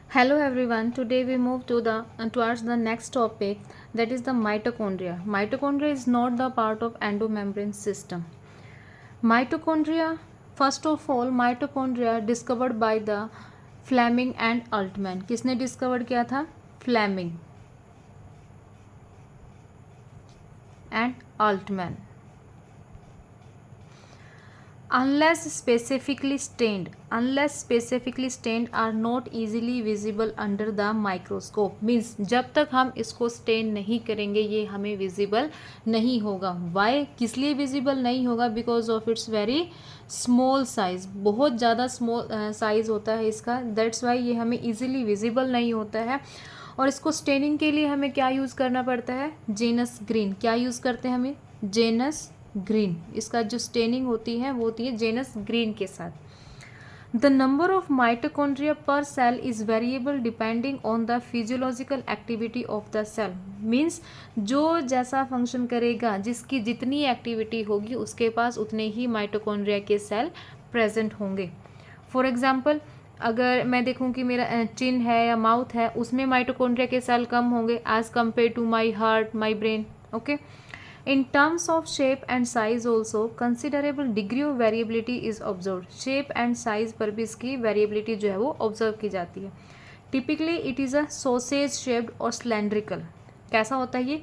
Hello everyone. Today we move towards the next topic, that is the mitochondria. Mitochondria is not the part of endomembrane system. Mitochondria, first of all, mitochondria discovered by the Fleming and Altman. किसने discover किया था? Fleming and Altman. unless specifically stained are not easily visible under the microscope. means जब तक हम इसको stand नहीं करेंगे ये हमें विजिबल नहीं होगा. वाई, किस लिए विजिबल नहीं होगा? Because of its very small size, बहुत ज़्यादा स्मॉल साइज होता है इसका. दैट्स वाई ये हमें इजीली विजिबल नहीं होता है. और इसको स्टेनिंग के लिए हमें क्या यूज़ करना पड़ता है? Genus green. क्या यूज़ करते हैं हमें? Janus green. इसका जो स्टेनिंग होती है वो होती है जेनस ग्रीन के साथ. The number of mitochondria per cell is variable depending on the physiological activity of the cell. Means जो जैसा फंक्शन करेगा, जिसकी जितनी एक्टिविटी होगी उसके पास उतने ही माइटोकॉन्ड्रिया के सेल प्रेजेंट होंगे. फॉर एग्जाम्पल, अगर मैं देखूं कि मेरा चिन है या माउथ है, उसमें माइटोकॉन्ड्रिया के सेल कम होंगे as compare to my heart, my brain. Okay. In terms of shape and size also, considerable degree of variability is observed. Shape and size पर भी इसकी variability जो है वो observe की जाती है. Typically it is a sausage shaped or cylindrical. कैसा होता है ये?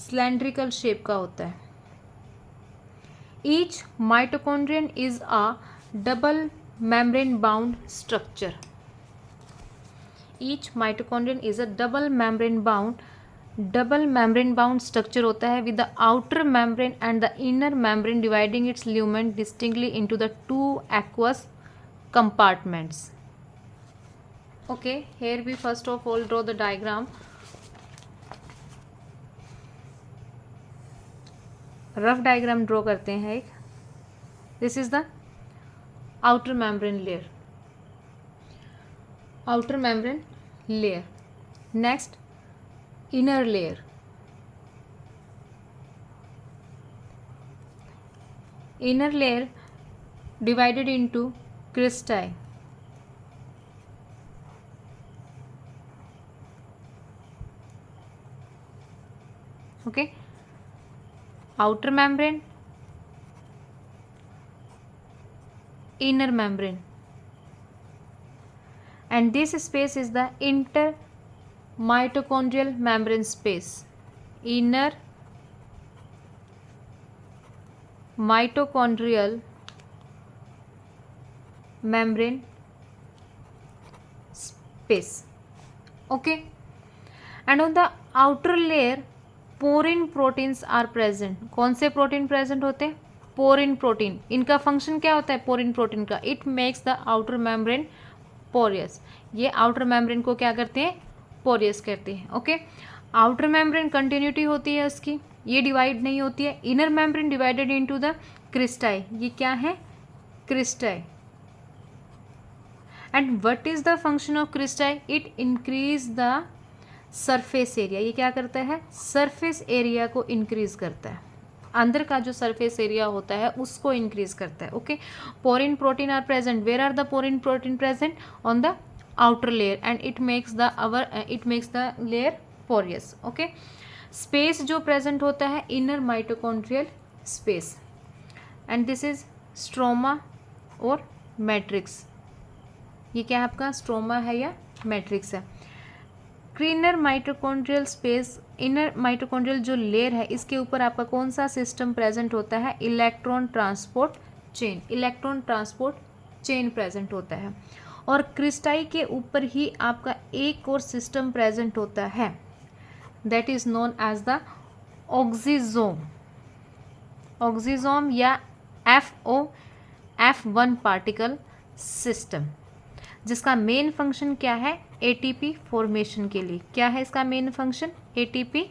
Cylindrical shape का होता है. Each mitochondrion is a double membrane bound structure. Each mitochondrion is a double membrane bound structure होता है with the outer membrane and the inner membrane dividing its lumen distinctly into the two aqueous compartments. Okay, here we first of all draw the diagram. Rough diagram draw करते हैं एक. This is the outer membrane layer. Outer membrane layer. Next inner layer. Inner layer divided into cristae. Okay. Outer membrane, inner membrane, and this space is the mitochondrial membrane space. Inner mitochondrial membrane space. Okay. And on the outer layer porin proteins are present. कौन से protein present होते हैं? Porin protein. इनका function क्या होता है porin protein का? It makes the outer membrane porous. ये आउटर मेम्ब्रेन को क्या करते हैं? पोरियस कहते हैं. ओके. आउटर मेम्ब्रेन कंटिन्यूटी होती है उसकी, ये डिवाइड नहीं होती है. Inner membrane divided into the cristae. ये क्या है? Cristae. And what is the function of cristae? It increase the surface area. ये क्या करता है? सरफेस एरिया को इंक्रीज करता है. अंदर का जो सरफेस एरिया होता है उसको इंक्रीज करता है. Okay. Porin protein are present. Where are the porin protein present? On the outer layer and it makes the layer porous. okay. space जो present होता है inner mitochondrial space and this is stroma और matrix. ये क्या है आपका? Stroma है या मैट्रिक्स है. Inner mitochondrial space, inner mitochondrial जो लेयर है इसके ऊपर आपका कौन सा सिस्टम प्रेजेंट होता है? Electron transport chain. Electron transport chain present होता है. और क्रिस्टाई के ऊपर ही आपका एक और सिस्टम प्रेजेंट होता है, that is known as the oxysome. Oxysome या F1 पार्टिकल सिस्टम, जिसका मेन फंक्शन क्या है? एटीपी फॉर्मेशन के लिए. क्या है इसका मेन फंक्शन? एटीपी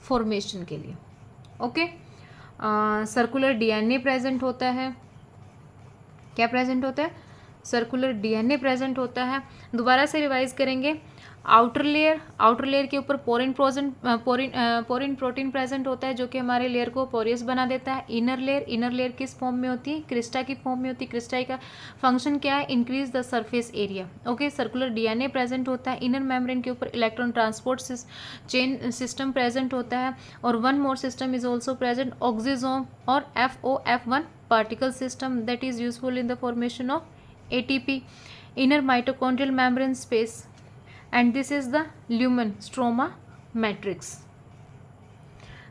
फॉर्मेशन के लिए. ओके. सर्कुलर डीएनए प्रेजेंट होता है. क्या प्रेजेंट होता है? सर्कुलर डीएनए प्रेजेंट होता है। दोबारा से रिवाइज करेंगे। आउटर लेयर के ऊपर पोरिन प्रोटीन प्रेजेंट होता है जो कि हमारे लेयर को पोरियस बना देता है। इनर लेयर किस फॉर्म में होती है? क्रिस्टा की फॉर्म में होती है। क्रिस्टा का फंक्शन क्या है? Increase the surface area. Okay, circular DNA present होता है। इनर मेम्ब्रेन के ऊपर electron transport chain system present होता है। और one more system is also present, oxysome और FOF1 particle system that is useful in the formation of ATP. Inner mitochondrial membrane space, and this is the lumen stroma matrix.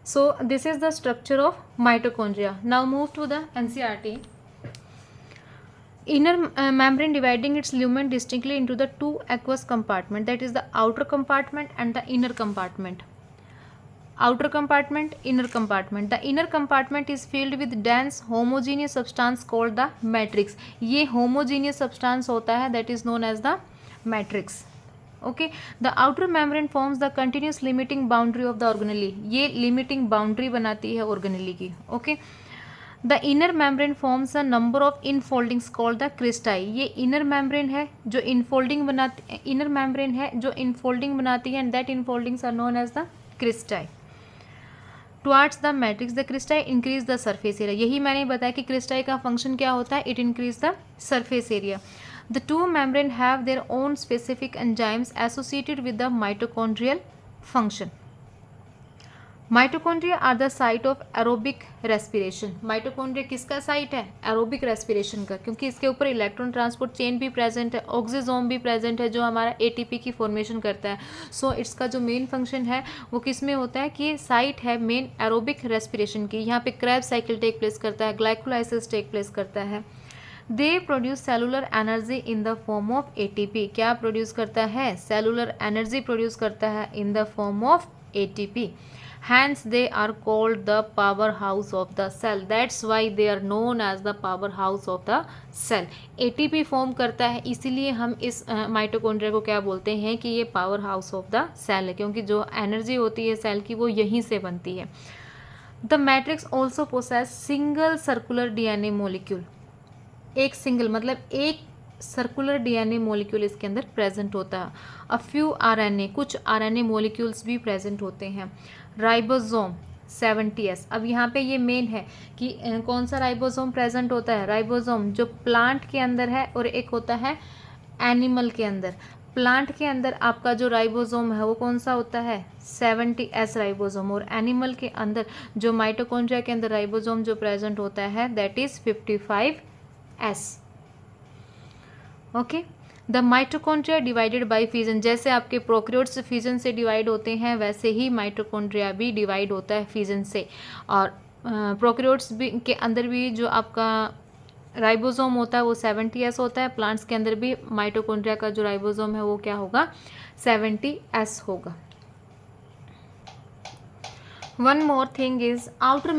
So this is the structure of mitochondria. Now move to the NCERT. Inner membrane dividing its lumen distinctly into the two aqueous compartment, that is the outer compartment and the inner compartment. Outer compartment, inner compartment. The inner compartment is filled with dense homogeneous substance called the matrix. ये homogeneous substance होता है, that is known as the matrix. Okay, the outer membrane forms the continuous limiting boundary of the organelle. ये limiting boundary बनाती है organelle की. Okay, the inner membrane forms a number of infoldings called the cristae. ये inner membrane है जो infolding बनाती, inner membrane है जो infolding बनाती है, and that infoldings are known as the cristae. Towards the matrix the cristae increase the surface area. यही मैंने बताया कि क्रिस्टाई का फंक्शन क्या होता है? It increase the surface area. The two membrane have their own specific enzymes associated with the mitochondrial function. Mitochondria are the site of aerobic respiration. Mitochondria किसका site है? एरोबिक रेस्पिरेशन का, क्योंकि इसके ऊपर इलेक्ट्रॉन ट्रांसपोर्ट चेन भी present है, oxysome भी present है जो हमारा ATP की फॉर्मेशन करता है. सो इसका जो मेन फंक्शन है वो किस में होता है कि साइट है मेन एरोबिक रेस्पिरेशन की. यहाँ पे क्रैब साइकिल टेक प्लेस करता है, ग्लाइकोलाइसिस टेक प्लेस करता है. They produce cellular energy in the form of ATP. क्या प्रोड्यूस करता है? सेलुलर एनर्जी प्रोड्यूस करता है in the form of ATP. Hence they are called the powerhouse of the cell. That's why they are known as the powerhouse of the cell. ATP form करता है, इसीलिए हम इस mitochondria को क्या बोलते हैं कि ये power house of the cell है, क्योंकि जो एनर्जी होती है सेल की वो यहीं से बनती है. The matrix also possess single circular DNA molecule. एक सिंगल मतलब एक सर्कुलर DNA मोलिक्यूल इसके अंदर प्रेजेंट होता है. अ फ्यू RNA, कुछ RNA मोलिक्यूल्स भी प्रेजेंट होते हैं. Ribosome 70S. अब यहाँ पे ये मेन है कि कौन सा राइबोसोम प्रेजेंट होता है? राइबोसोम जो प्लांट के अंदर है और एक होता है एनिमल के अंदर. प्लांट के अंदर आपका जो राइबोसोम है वो कौन सा होता है? 70S ribosome. और एनिमल के अंदर जो माइटोकॉन्ड्रिया के अंदर राइबोसोम जो प्रेजेंट होता है that is 55S. Okay, the mitochondria divided by fission. जैसे आपके प्रोकैरियोट्स फिजन से डिवाइड होते हैं वैसे ही माइटोकॉन्ड्रिया भी डिवाइड होता है फिजन से. और प्रोकैरियोट्स भी के अंदर भी जो आपका राइबोसोम होता है वो 70S होता है. प्लांट्स के अंदर भी माइटोकॉन्ड्रिया का जो राइबोसोम है वो क्या होगा? 70S होगा. One more thing is outer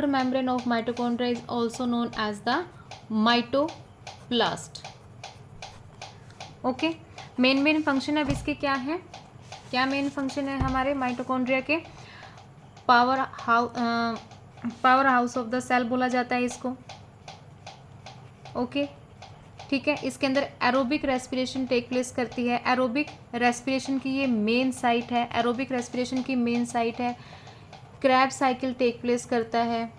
membrane of mitochondria is also known as the mitoplast. Okay, main function अब इसके क्या है? क्या मेन फंक्शन है हमारे माइटोकॉन्ड्रिया के? Power house of the cell बोला जाता है इसको. ओके, ठीक है. इसके अंदर एरोबिक रेस्पिरेशन टेक प्लेस करती है. एरोबिक रेस्पिरेशन की ये मेन साइट है. एरोबिक रेस्पिरेशन की मेन साइट है. क्रैब साइकिल टेक प्लेस करता है.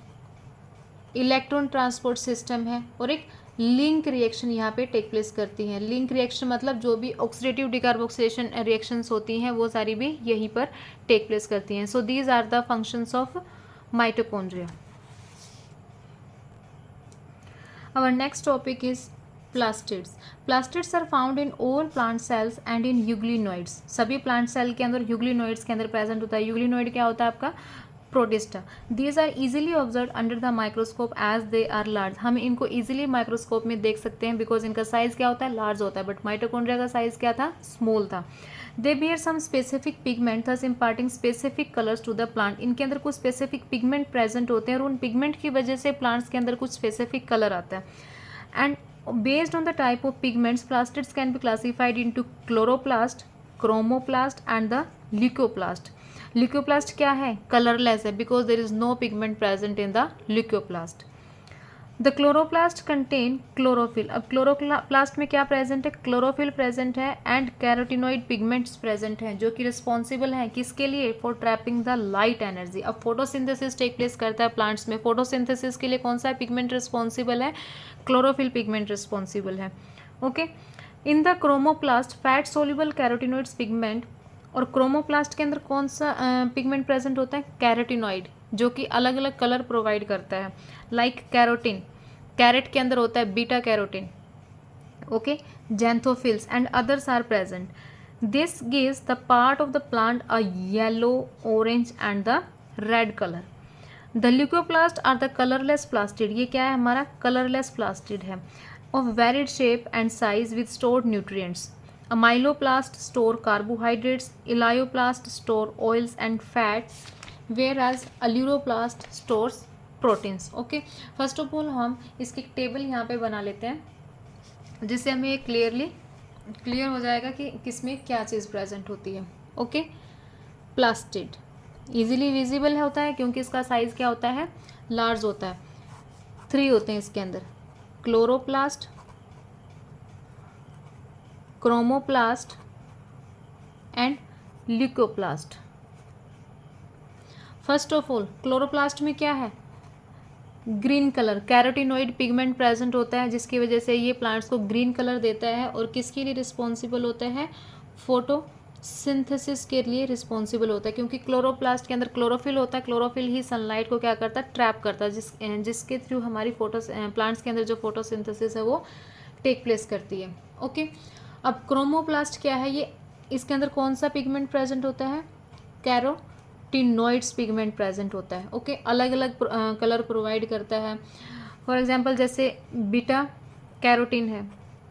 इलेक्ट्रॉन ट्रांसपोर्ट सिस्टम है और एक लिंक रिएक्शन यहाँ पे टेक प्लेस करती हैं. लिंक रिएक्शन मतलब जो भी ऑक्सीडेटिव डिकार्बोक्सिलेशन रिएक्शंस होती हैं वो सारी भी यहीं पर टेक प्लेस करती हैं. So these are the functions of mitochondria. Our next topic is plastids. Plastids are found in all plant cells and in euglenoids. सभी प्लांट सेल के अंदर यूग्लिनोइड्स के अंदर प्रेजेंट होता है. यूग्लिनोइड क्या होता है आपका? Protista. These are easily observe under the microscope as they are large. हम इनको इजीली माइक्रोस्कोप में देख सकते हैं बिकॉज इनका साइज क्या होता है? लार्ज होता है. बट माइटोकॉन्ड्रिया का साइज क्या था? स्मॉल था. They bear some specific pigment thus imparting specific colours to the plant. इनके अंदर कुछ स्पेसिफिक पिगमेंट प्रेजेंट होते हैं और उन पिगमेंट की वजह से प्लांट्स के अंदर कुछ स्पेसिफिक कलर आता है. And based on the type of pigments plastids can be classified into chloroplast, chromoplast and the leucoplast. Leucoplast क्या है? कलरलेस है because there is no pigment present in the leucoplast. The chloroplast contain chlorophyll. अब chloroplast में क्या present है? Chlorophyll present है and carotenoid pigments present हैं जो कि रिस्पॉन्सिबल हैं किसके लिए? For trapping the light energy. अब फोटोसिंथेसिस टेक प्लेस करता है प्लांट्स में, फोटोसिंथेसिस के लिए कौन सा पिगमेंट रिस्पॉन्सिबल है? क्लोरोफिल पिगमेंट रिस्पॉन्सिबल है। Okay, in the chromoplast fat soluble carotenoids pigment, और क्रोमोप्लास्ट के अंदर कौन सा पिगमेंट प्रेजेंट होता है? कैरोटिनॉइड, जो कि अलग अलग कलर प्रोवाइड करता है। लाइक कैरोटीन, कैरेट के अंदर होता है beta carotene. Okay, xanthophylls and others are present. This gives the part of the plant a yellow, orange and the red colour. The leucoplast are the colourless plastid. ये क्या है? हमारा colourless plastid है, of varied shape and size with stored nutrients. Amyloplast store carbohydrates, elaioplast store oils and fats, whereas aleuroplast stores proteins। Okay, first of all हम इसकी table यहाँ पे बना लेते हैं जिससे हमें ये क्लियर हो जाएगा कि किसमें क्या चीज़ प्रेजेंट होती है। ओके, प्लास्टिड इजीली विजिबल होता है क्योंकि इसका साइज क्या होता है? लार्ज होता है। 3 होते हैं इसके अंदर, chloroplast, chromoplast and leucoplast. First of all chloroplast में क्या है? Green colour, carotenoid pigment present होता है जिसकी वजह से ये प्लांट्स को ग्रीन कलर देता है और किसके लिए रिस्पॉन्सिबल होता है? फोटोसिंथेसिस के लिए रिस्पॉन्सिबल होता है, क्योंकि क्लोरोप्लास्ट के अंदर क्लोरोफिल होता है। क्लोरोफिल ही सनलाइट को क्या करता है? ट्रैप करता है, जिसके थ्रू हमारी प्लांट्स के अंदर जो फोटोसिंथेसिस है वो टेक प्लेस करती है। ओके, अब क्रोमोप्लास्ट क्या है? ये इसके अंदर कौन सा पिगमेंट प्रेजेंट होता है? कैरोटिनॉइड्स पिगमेंट प्रेजेंट होता है। ओके, अलग अलग कलर प्रोवाइड करता है। फॉर एग्जांपल जैसे बीटा कैरोटीन है,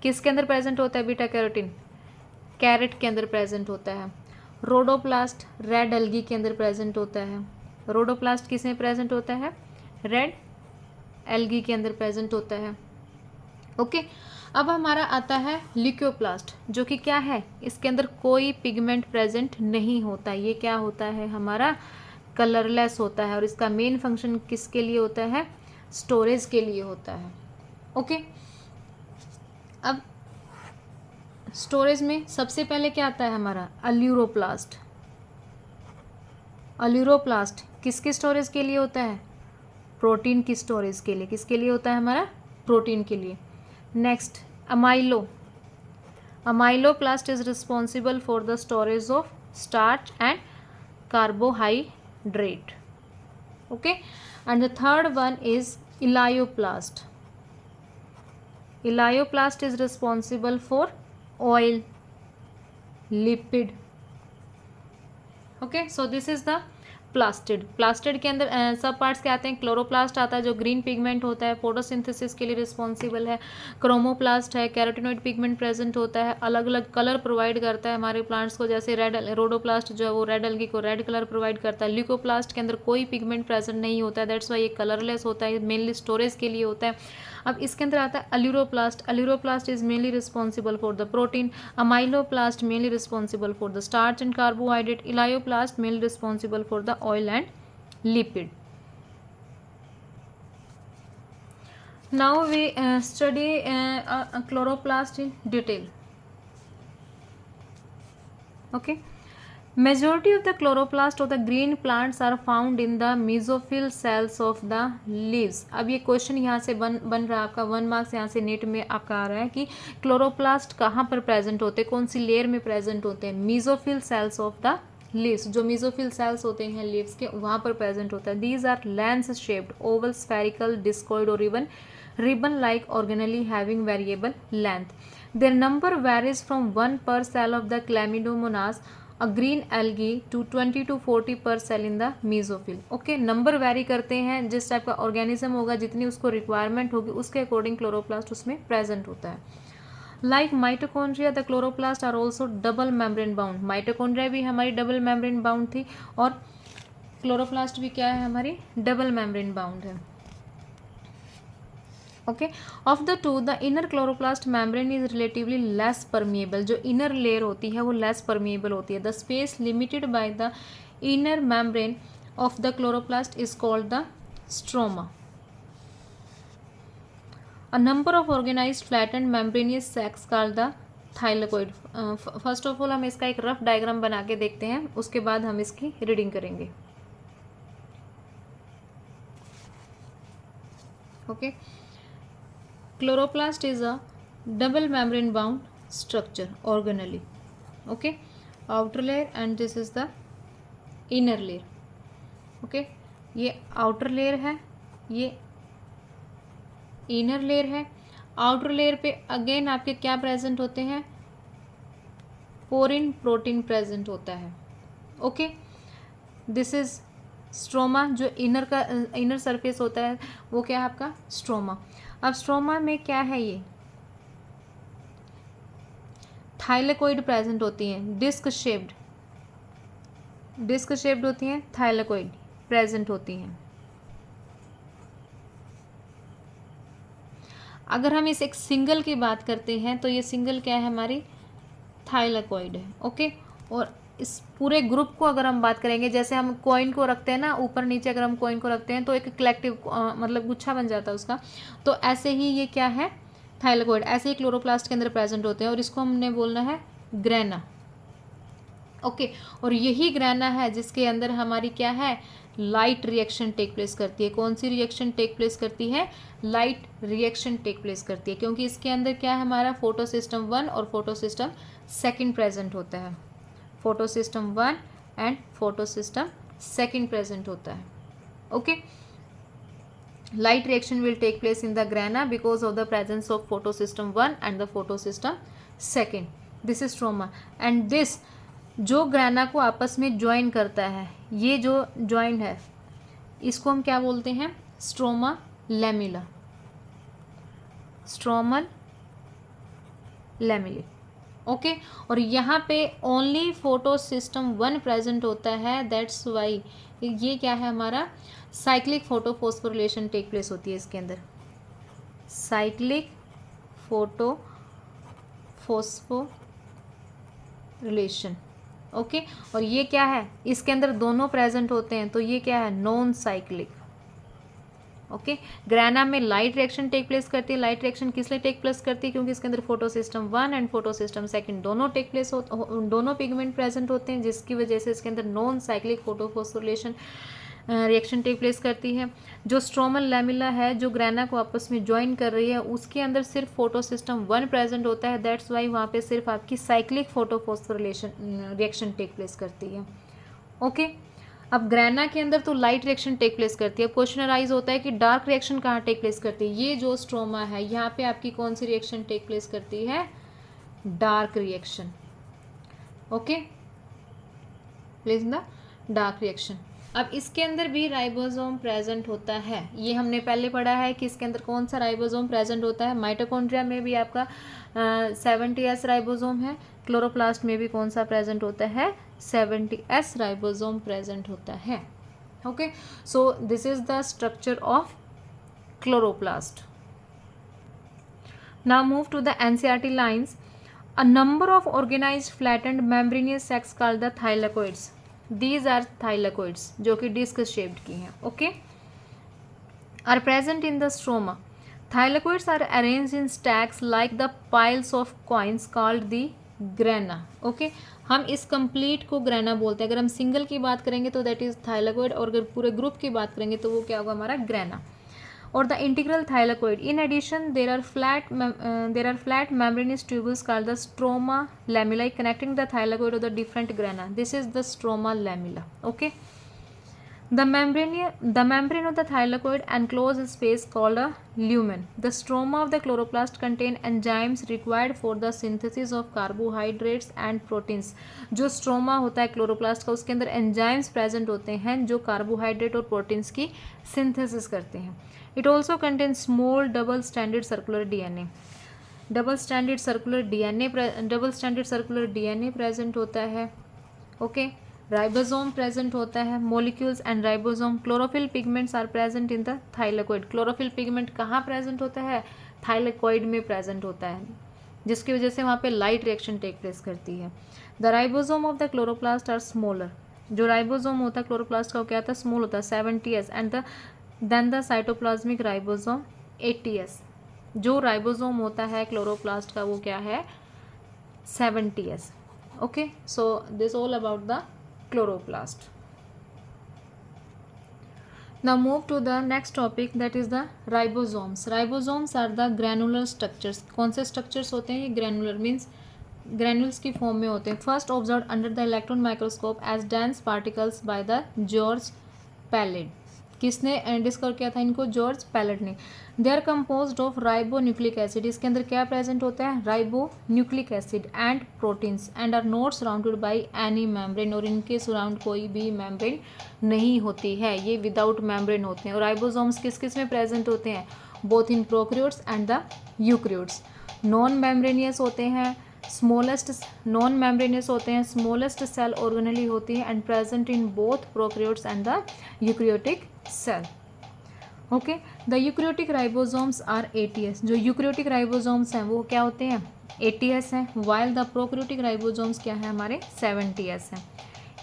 किसके अंदर प्रेजेंट होता है बीटा कैरोटीन? कैरेट के अंदर प्रेजेंट होता है। रोडोप्लास्ट रेड एल्गी के अंदर प्रेजेंट होता है। रोडोप्लास्ट किस में प्रेजेंट होता है? रेड एल्गी के अंदर प्रेजेंट होता है। ओके, अब हमारा आता है ल्यूकोप्लास्ट, जो कि क्या है? इसके अंदर कोई पिगमेंट प्रेजेंट नहीं होता। ये क्या होता है? हमारा कलरलेस होता है और इसका मेन फंक्शन किसके लिए होता है? स्टोरेज के लिए होता है। ओके, अब स्टोरेज में सबसे पहले क्या आता है हमारा? अल्यूरोप्लास्ट। अल्यूरोप्लास्ट किसके स्टोरेज के लिए होता है? प्रोटीन की स्टोरेज के लिए। किसके लिए होता है हमारा? प्रोटीन के लिए। Next, amyloplast is responsible for the storage of starch and carbohydrate. Okay, and the third one is elaioplast. Elaioplast is responsible for oil, lipid. Okay, so this is the plastid के अंदर सब parts क्या आते हैं? Chloroplast आता है जो green pigment होता है, फोटोसिंथेसिस के लिए रिस्पॉन्सिबल है। क्रोमोप्लास्ट है, कैरोटिनॉइड पिगमेंट प्रेजेंट होता है, अलग अलग कलर प्रोवाइड करता है हमारे प्लांट्स को, जैसे रेड रोडोप्लास्ट जो है वो रेड एल्गी को रेड कलर प्रोवाइड करता है। ल्यूकोप्लास्ट के अंदर कोई पिगमेंट प्रेजेंट नहीं होता है, दैट्स वाई ये कलरलेस होता है, मेनली स्टोरेज के लिए होता है। अब इसके अंदर आता है aleuroplast. Aleuroplast is mainly responsible for the protein, amyloplast mainly responsible for the starch and carbohydrate, elaioplast mainly responsible for the oil and lipid. Now we study chloroplast in detail. Okay, majority of the chloroplast of the green plants are found in the mesophyll cells of the leaves. अब ये question यहाँ से बन रहा है आपका 1 marks, यहाँ से नेट में आपका आ रहा है कि क्लोरोप्लास्ट कहाँ पर प्रेजेंट होते हैं, कौन सी लेयर में प्रेजेंट होते हैं? Mesophyll cells of the leaves. जो मेसोफिल सेल्स होते हैं लीव्स के, वहाँ पर प्रेजेंट होता है। These are lens shaped, oval, spherical, discoid और even ribbon like organelle having variable length. Their number varies from 1 per cell of the Chlamydomonas, a green algae, to 20 to 40 per cell in the mesophyll. Okay, number very करते हैं, जिस type का organism होगा जितनी उसको requirement होगी उसके according chloroplast उसमें प्रेजेंट होता है। Like mitochondria the chloroplast are also double membrane bound. Mitochondria भी हमारी डबल मेम्ब्रेन बाउंड थी और क्लोरोप्लास्ट भी क्या है? हमारी डबल मेम्ब्रेन बाउंड है। Okay, of the two the inner chloroplast membrane is relatively less permeable. जो इनर लेयर होती है वो लेस परमिएबल होती है। The space limited by the inner membrane of the chloroplast is called the stroma. A number of organised flattened membranous sacs called the thylakoid. First of all हम इसका एक rough diagram बना के देखते हैं, उसके बाद हम इसकी रीडिंग करेंगे। Okay, chloroplast is a double membrane bound structure organelle. Okay, outer layer and this is the inner layer. Okay, ये आउटर लेयर है, ये इनर लेयर है। आउटर लेयर पे अगेन आपके क्या प्रेजेंट होते हैं, पोरिन प्रोटीन प्रेजेंट होता है। Okay, this is stroma. जो इनर सरफेस होता है वो क्या है आपका स्ट्रोमा। अब स्ट्रोमा में क्या है, ये थाइलेकोइड प्रेजेंट होती हैं, डिस्क शेप्ड होती हैं, थाइलेकोइड प्रेजेंट होती हैं। अगर हम इस एक सिंगल की बात करते हैं तो ये सिंगल क्या है, हमारी थाइलेकोइड है। ओके, और इस पूरे ग्रुप को अगर हम बात करेंगे, जैसे हम कॉइन को रखते हैं ना ऊपर नीचे, अगर हम कॉइन को रखते हैं तो एक कलेक्टिव मतलब गुच्छा बन जाता है उसका, तो ऐसे ही ये क्या है थाइलेकोइड, ऐसे ही क्लोरोप्लास्ट के अंदर प्रेजेंट होते हैं और इसको हमने बोलना है ग्रेना। ओके, और यही ग्रेना है जिसके अंदर हमारी क्या है लाइट रिएक्शन टेक प्लेस करती है। कौन सी रिएक्शन टेक प्लेस करती है, लाइट रिएक्शन टेक प्लेस करती है, क्योंकि इसके अंदर क्या है हमारा फोटोसिस्टम 1 और फोटोसिस्टम 2 प्रेजेंट होता है। फोटोसिस्टम 1 एंड फोटोसिस्टम 2 प्रेजेंट होता है। Okay, light reaction will take place in the grana because of the presence of photosystem 1 and the photosystem 2. this is stroma and this जो ग्राना को आपस में ज्वाइन करता है, ये जो ज्वाइन है इसको हम क्या बोलते हैं, stroma lamella, stromal lamellae. Okay, और यहाँ पे ओनली फोटोसिस्टम 1 प्रेजेंट होता है, दैट्स वाई ये क्या है हमारा साइक्लिक फोटोफॉस्फोरिलेशन टेक प्लेस होती है इसके अंदर, साइक्लिक फोटोफॉस्फोरिलेशन। ओके, और ये क्या है इसके अंदर दोनों प्रेजेंट होते हैं, तो ये क्या है नॉन साइक्लिक। ओके, ग्राना में लाइट रिएक्शन टेक प्लेस करती है। लाइट रिएक्शन किस लिए टेक प्लेस करती है, क्योंकि इसके अंदर फोटोसिस्टम 1 एंड फोटोसिस्टम 2 दोनों टेक प्लेस दोनों पिगमेंट प्रेजेंट होते हैं, जिसकी वजह से इसके अंदर non cyclic photophosphorylation reaction take place करती है। जो स्ट्रोमल लैमिला है जो ग्राना को आपस में ज्वाइन कर रही है, उसके अंदर सिर्फ फोटोसिस्टम 1 प्रेजेंट होता है, दैट्स वाई वहाँ पे सिर्फ आपकी cyclic photophosphorylation reaction take place करती है। ओके, अब ग्राना के अंदर तो लाइट रिएक्शन टेक प्लेस करती है। अब क्वेश्चन अराइज होता है कि डार्क रिएक्शन कहाँ टेक प्लेस करती है। ये जो स्ट्रोमा है यहाँ पे आपकी कौन सी रिएक्शन टेक प्लेस करती है, dark reaction. Okay, place in the dark reaction. अब इसके अंदर भी राइबोसोम प्रेजेंट होता है, ये हमने पहले पढ़ा है कि इसके अंदर कौन सा राइबोसोम प्रेजेंट होता है। माइटोकॉन्ड्रिया में भी आपका 70S राइबोसोम है, क्लोरोप्लास्ट में भी कौन सा प्रेजेंट होता है, 70S राइबोसोम प्रेजेंट होता है। Okay, so this is the structure of chloroplast. Now move to the NCERT lines. A number of organised flattened membranous sacs called the thylakoids. These are thylakoids जो कि disc shaped की हैं। Okay, are present in the stroma. Thylakoids are arranged in stacks like the piles of coins called the grana. Okay, हम इस complete को grana बोलते हैं। अगर हम सिंगल की बात करेंगे तो दैट इज थाइलेकोइड, और अगर पूरे ग्रुप की बात करेंगे तो वो क्या होगा हमारा ग्रेना और the integral thylakoid. In addition there are flat membranous tubules called the stroma lamellae connecting the thylakoid of the different grana. This is the stroma lamella. Okay, the membrane of the thylakoid enclose a space called a lumen. The stroma of the chloroplast contain enzymes required for the synthesis of carbohydrates and proteins. जो stroma होता है chloroplast का, उसके अंदर enzymes present होते हैं जो carbohydrate और प्रोटीन्स की सिंथेसिस करते हैं। It also contains small double-stranded circular DNA. double-stranded circular DNA present होता है। ओके, राइबोसोम प्रेजेंट होता है, molecules and ribosome. Chlorophyll pigments are present in the thylakoid. Chlorophyll pigment कहाँ प्रेजेंट होता है, थाइलेकोइड में प्रेजेंट होता है, जिसकी वजह से वहाँ पे लाइट रिएक्शन टेक प्लेस करती है। The ribosome of the chloroplast are smaller. जो राइबोसोम होता है क्लोरोप्लास्ट का वो क्या होता है, स्मॉल होता है, 70S, and then the cytoplasmic ribosome 80S। जो राइबोसोम होता है क्लोरोप्लास्ट का वो क्या है 70s। Okay, so this all about the chloroplast. Now move to the next topic, that is the ribosomes. Ribosomes are the granular structures. कौन से structures होते हैं ये granular means granules की form में होते हैं। First observed under the electron microscope as dense particles by the George Palade. किसने डिस्कवर किया था इनको? जॉर्ज पैलेट ने। They are composed of ribonucleic acid. इसके अंदर क्या प्रेजेंट होता है? Ribonucleic acid and proteins and are not surrounded by any membrane. और इनके सराउंड कोई भी मेम्ब्रेन नहीं होती है, ये विदाउट मेम्ब्रेन होते हैं। और राइबोसोम्स किस किस में प्रेजेंट होते हैं? Both in prokaryotes and the eukaryotes. Non membranosus होते हैं, स्मॉलेस्ट नॉन मेम्ब्रेनियस होते हैं, स्मॉलेस्ट सेल ऑर्गेनेली होती है and present in both prokaryotes and the eukaryotic cell. Okay, the eukaryotic ribosomes are ATS। जो यूकैरियोटिक राइबोसोम्स हैं वो क्या होते हैं? ATS हैं, वाइल द प्रोकैरियोटिक राइबोसोम्स क्या है हमारे? 70S हैं।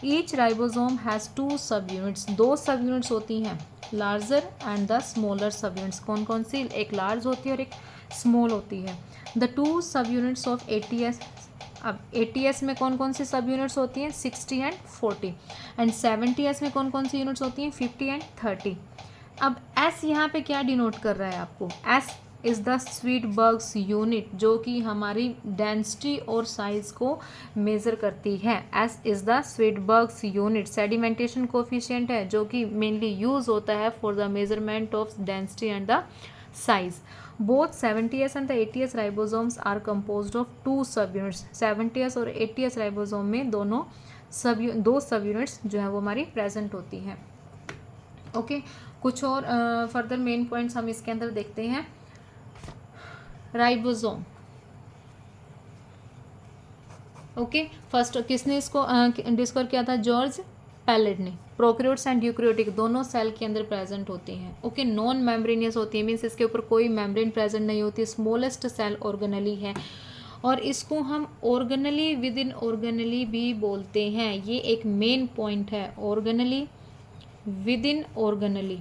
ईच राइबोसोम हैज़ 2 सब यूनिट्स। 2 सब यूनिट्स होती हैं, लार्जर एंड द स्मॉलर सब यूनिट्स। कौन कौन सी? एक लार्ज होती है और एक स्मॉल होती है। द 2 सब यूनिट्स ऑफ ATS। अब ATS में कौन कौन सी सब यूनिट्स होती हैं? 60 एंड 40। एंड 70S में कौन कौन सी यूनिट्स होती हैं? 50 एंड 30। अब S यहाँ पे क्या डिनोट कर रहा है आपको? S is the Svedberg's unit, जो कि हमारी डेंसिटी और साइज को मेज़र करती है। S is the Svedberg's unit. Sedimentation coefficient है जो कि मेनली यूज होता है for the measurement of density and the size. Both 70S and the 80S ribosomes are composed of 2 सब यूनिट्स। 70S और 80S राइबोसोम में दो सब यूनिट्स जो है वो हमारी प्रेजेंट होती हैं। ओके, कुछ और फर्दर मेन पॉइंट्स हम इसके अंदर देखते हैं। राइबोसोम, ओके, फर्स्ट किसने इसको डिस्कवर किया था? जॉर्ज पैलेट ने। प्रोकैरियोट्स एंड यूकैरियोटिक दोनों सेल के अंदर प्रेजेंट होती हैं। ओके, नॉन मेम्ब्रेनियस होती है, मीन्स इसके ऊपर कोई मेम्ब्रेन प्रेजेंट नहीं होती। स्मॉलेस्ट सेल ऑर्गेनेली है और इसको हम ऑर्गेनेली विद इन ऑर्गेनेली भी बोलते हैं। ये एक मेन पॉइंट है, organelle within organelle.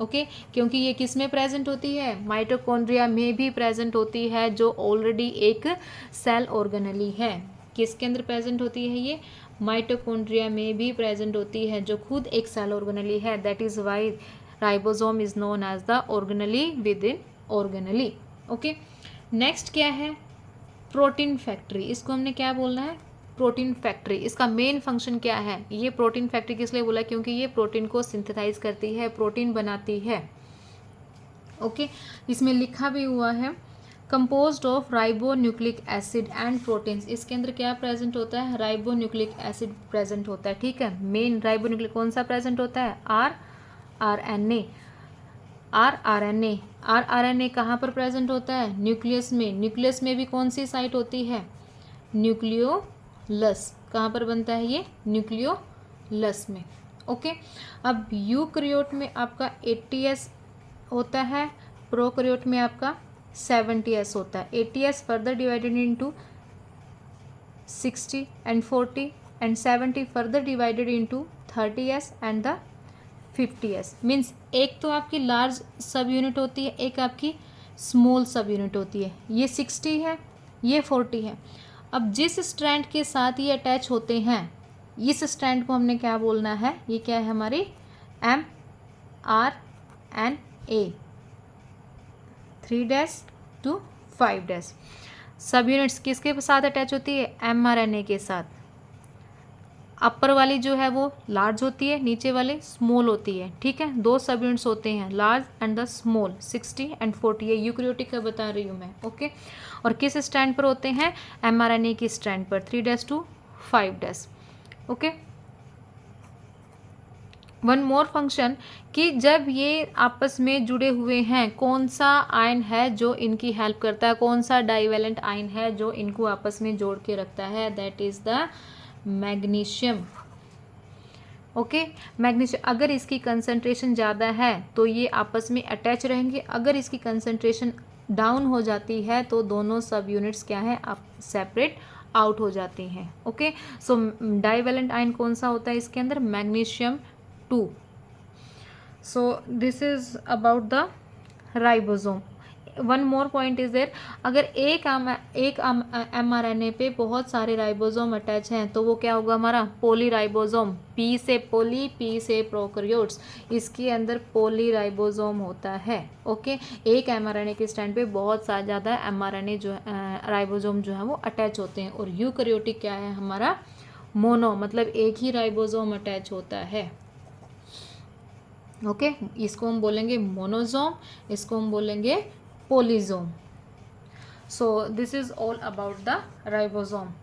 Okay, क्योंकि ये किस में प्रेजेंट होती है? माइटोकॉन्ड्रिया में भी प्रेजेंट होती है, जो ऑलरेडी एक सेल ऑर्गेनेली है। किसके अंदर प्रेजेंट होती है ये? माइटोकॉन्ड्रिया में भी प्रेजेंट होती है, जो खुद एक सेल ऑर्गेनेली है। That is why ribosome is known as the organelle within organelle. Okay, next क्या है? Protein factory. इसको हमने क्या बोलना है? Protein factory. इसका मेन फंक्शन क्या है? ये प्रोटीन फैक्ट्री किस लिए बोला? क्योंकि ये प्रोटीन को सिंथेसाइज करती है, प्रोटीन बनाती है। ओके, इसमें लिखा भी हुआ है composed of ribonucleic acid and proteins. इसके अंदर क्या प्रेजेंट होता है? राइबोन्यूक्लिक एसिड प्रेजेंट होता है। ठीक है, मेन राइबोन्यूक्लिक कौन सा प्रेजेंट होता है? RNA। RNA कहाँ पर प्रेजेंट होता है? न्यूक्लियस में। न्यूक्लियस में भी कौन सी साइट होती है? न्यूक्लियोलस। कहाँ पर बनता है ये? न्यूक्लियोलस में। ओके, अब यूकैरियोट में आपका 80S होता है, प्रोकैरियोट में आपका 70S होता है। 80S further divided into 60 and 40 and 70 further divided into 30S and the 50S। Means एक तो आपकी लार्ज सब यूनिट होती है, एक आपकी स्मॉल सब यूनिट होती है। ये 60 है, ये 40 है। अब जिस स्ट्रैंड के साथ ये अटैच होते हैं, इस स्ट्रैंड को हमने क्या बोलना है? ये क्या है हमारी? mRNA। 3' to 5'। सब यूनिट्स किसके साथ अटैच होती है? mRNA के साथ। अपर वाली जो है वो लार्ज होती है, नीचे वाली स्मॉल होती है। ठीक है, 2 सब यूनिट्स होते हैं, large and the small, 60 and 40। ये यूकैरियोटिक का बता रही हूँ मैं। ओके, और किस स्ट्रैंड पर होते हैं? mRNA की स्ट्रैंड पर, 3' to 5'। Okay, one more function कि जब ये आपस में जुड़े हुए हैं, कौन सा आयन है जो इनकी हेल्प करता है? कौन सा डाइवेलेंट आयन है जो इनको आपस में जोड़ के रखता है? That is the magnesium. Okay, magnesium. अगर इसकी कंसंट्रेशन ज़्यादा है तो ये आपस में अटैच रहेंगे, अगर इसकी कंसंट्रेशन डाउन हो जाती है तो दोनों सब यूनिट्स क्या है? आप सेपरेट आउट हो जाती हैं। ओके, सो डाइवेलेंट आयन कौन सा होता है इसके अंदर? Magnesium 2। So this is about the ribosome. One more point is there, अगर एक mRNA पे बहुत सारे राइबोसोम अटैच हैं तो वो क्या होगा हमारा पॉलीराइबोसोम। पी से पॉली, पी से प्रोकैरियोट्स, इसके अंदर पॉलीराइबोसोम होता है। ओके, एक mRNA के स्टैंड पे बहुत सा ज़्यादा mRNA जो राइबोसोम जो है वो अटैच होते हैं। और यूकैरियोटिक क्या है हमारा मोनो, मतलब एक ही राइबोसोम अटैच होता है। ओके, इसको हम बोलेंगे मोनोसोम, इसको हम बोलेंगे polysome. So this is all about the ribosome.